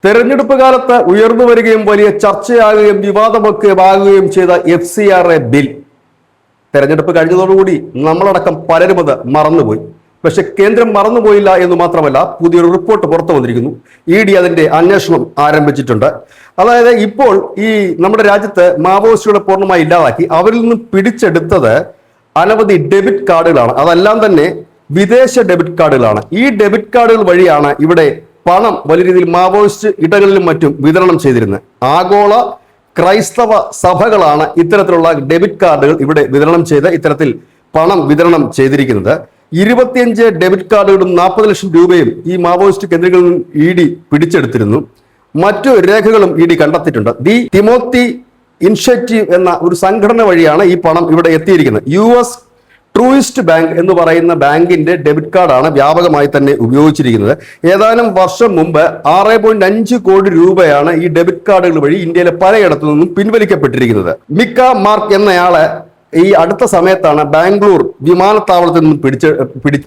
തെരഞ്ഞെടുപ്പ് കാലത്ത് ഉയർന്നു വരികയും വലിയ ചർച്ചയാകുകയും വിവാദമൊക്കെ ആകുകയും ചെയ്ത FCRA ബിൽ തെരഞ്ഞെടുപ്പ് കഴിഞ്ഞതോടുകൂടി നമ്മളടക്കം പലരും അത് മറന്നുപോയി. പക്ഷെ കേന്ദ്രം മറന്നുപോയില്ല എന്ന് മാത്രമല്ല, പുതിയൊരു റിപ്പോർട്ട് പുറത്തു വന്നിരിക്കുന്നു. ED അതിന്റെ അന്വേഷണം ആരംഭിച്ചിട്ടുണ്ട്. അതായത് ഇപ്പോൾ ഈ നമ്മുടെ രാജ്യത്ത് മാവോയിസ്റ്റുകളെ പൂർണ്ണമായി ഇല്ലാതാക്കി അവരിൽ നിന്നും പിടിച്ചെടുത്തത് അനവധി ഡെബിറ്റ് കാർഡുകളാണ്. അതെല്ലാം തന്നെ വിദേശ ഡെബിറ്റ് കാർഡുകളാണ്. ഈ ഡെബിറ്റ് കാർഡുകൾ വഴിയാണ് ഇവിടെ പണം വലിയ രീതിയിൽ മാവോയിസ്റ്റ് ഇടങ്ങളിലും മറ്റും വിതരണം ചെയ്തിരുന്നത്. ആഗോള ക്രൈസ്തവ സഭകളാണ് ഇത്തരത്തിലുള്ള ഡെബിറ്റ് കാർഡുകൾ ഇവിടെ വിതരണം ചെയ്ത് ഇത്തരത്തിൽ പണം വിതരണം ചെയ്തിരിക്കുന്നത്. 25 ഡെബിറ്റ് കാർഡുകളും 40 ലക്ഷം രൂപയും ഈ മാവോയിസ്റ്റ് കേന്ദ്രങ്ങളിൽ നിന്നും ED പിടിച്ചെടുത്തിരുന്നു. മറ്റു രേഖകളും ED കണ്ടെത്തിയിട്ടുണ്ട്. ദി തിമോത്തി ഇനിഷ്യേറ്റീവ് എന്ന ഒരു സംഘടന വഴിയാണ് ഈ പണം ഇവിടെ എത്തിയിരിക്കുന്നത്. US ട്രൂയിസ്റ്റ് ബാങ്ക് എന്ന് പറയുന്ന ബാങ്കിന്റെ ഡെബിറ്റ് കാർഡാണ് വ്യാപകമായി തന്നെ ഉപയോഗിച്ചിരിക്കുന്നത്. ഏതാനും വർഷം മുമ്പ് 6.5 കോടി രൂപയാണ് ഈ ഡെബിറ്റ് കാർഡുകൾ വഴി ഇന്ത്യയിലെ പലയിടത്തു നിന്നും പിൻവലിക്കപ്പെട്ടിരിക്കുന്നത്. മിക്ക മാർക്ക് എന്നയാളെ ഈ അടുത്ത സമയത്താണ് ബാംഗ്ലൂർ വിമാനത്താവളത്തിൽ നിന്നും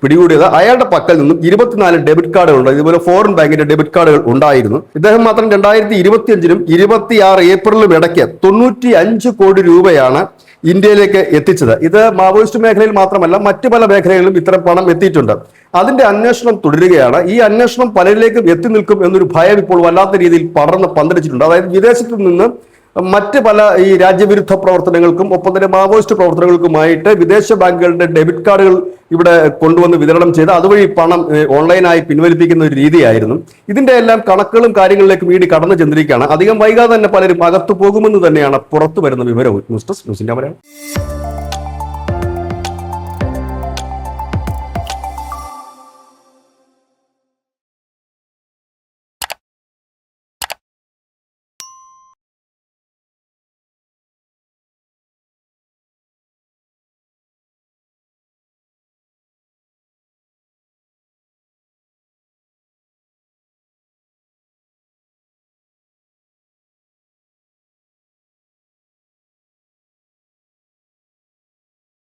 പിടികൂടിയത്. അയാളുടെ പക്കൽ നിന്നും 24 ഡെബിറ്റ് കാർഡുകളുണ്ട്. ഇതുപോലെ ഫോറിൻ ബാങ്കിന്റെ ഡെബിറ്റ് കാർഡുകൾ ഉണ്ടായിരുന്നു. ഇദ്ദേഹം മാത്രം 2025-ലും 26 ഏപ്രിലും ഇടയ്ക്ക് 95 കോടി രൂപയാണ് ഇന്ത്യയിലേക്ക് എത്തിച്ചത്. ഇത് മാവോയിസ്റ്റ് മേഖലയിൽ മാത്രമല്ല, മറ്റു പല മേഖലകളിലും ഇത്തരം പണം എത്തിയിട്ടുണ്ട്. അതിന്റെ അന്വേഷണം തുടരുകയാണ്. ഈ അന്വേഷണം പലരിലേക്കും എത്തി നിൽക്കും എന്നൊരു ഭയം ഇപ്പോൾ വല്ലാത്ത രീതിയിൽ പടർന്ന് പന്തലിച്ചിട്ടുണ്ട്. അതായത് വിദേശത്തു നിന്ന് മറ്റ് പല ഈ രാജ്യവിരുദ്ധ പ്രവർത്തനങ്ങൾക്കും ഒപ്പം തന്നെ മാവോയിസ്റ്റ് പ്രവർത്തനങ്ങൾക്കുമായിട്ട് വിദേശ ബാങ്കുകളുടെ ഡെബിറ്റ് കാർഡുകൾ ഇവിടെ കൊണ്ടുവന്ന് വിതരണം ചെയ്ത് അതുവഴി പണം ഓൺലൈനായി പിൻവലിപ്പിക്കുന്ന ഒരു രീതിയായിരുന്നു. ഇതിന്റെ എല്ലാം കണക്കുകളും കാര്യങ്ങളിലേക്കും ED കടന്നു ചെന്നിരിക്കുകയാണ്. അധികം വൈകാതെ തന്നെ പലരും അകത്തു പോകുമെന്ന് തന്നെയാണ് പുറത്തു വരുന്ന വിവരവും. ന്യൂസ് ഡെസ്ക് ന്യൂസിന്റെ മലയാളം.